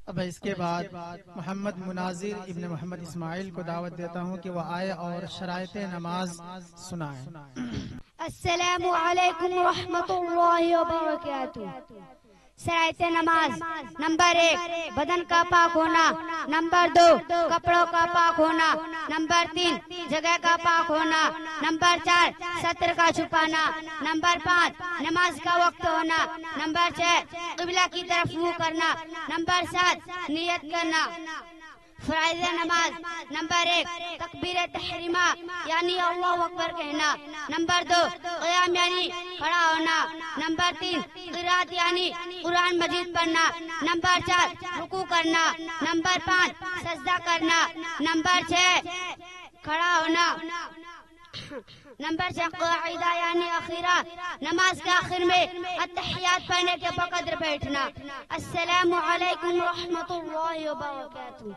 اب اس کے بعد محمد مناظر ابن محمد اسماعیل کو دعوت دیتا ہوں کہ وہ آئے اور شرائط نماز سنائیں۔ السلام علیکم ورحمۃ اللہ وبرکاتہ۔ شرائط نماز: نمبر 1 بدن کا پاک ہونا، نمبر 2 کپڑوں کا پاک ہونا، نمبر 3 جگہ کا پاک ہونا، نمبر 4 ستر کا چھپانا، نمبر 5 نماز کا وقت ہونا، نمبر 6 قبلہ کی طرف منہ کرنا، نمبر 7 نیت کرنا۔ فرائض نماز: نمبر 1 تکبیر تحریمہ یعنی اللہ اکبر کہنا، نمبر 2 قیام یعنی کھڑا ہونا، نمبر 3 قرات یعنی قرآن مجید پڑھنا، نمبر 4 رکوع کرنا، نمبر 5 سجدہ کرنا، نمبر 6 کھڑا ہونا، نمبر 6 قاعدہ یعنی اخیرہ، نماز کے آخر میں التحیات پڑھنے کے بقدر بیٹھنا۔ السلام علیکم ورحمۃ اللہ وبرکاتہ۔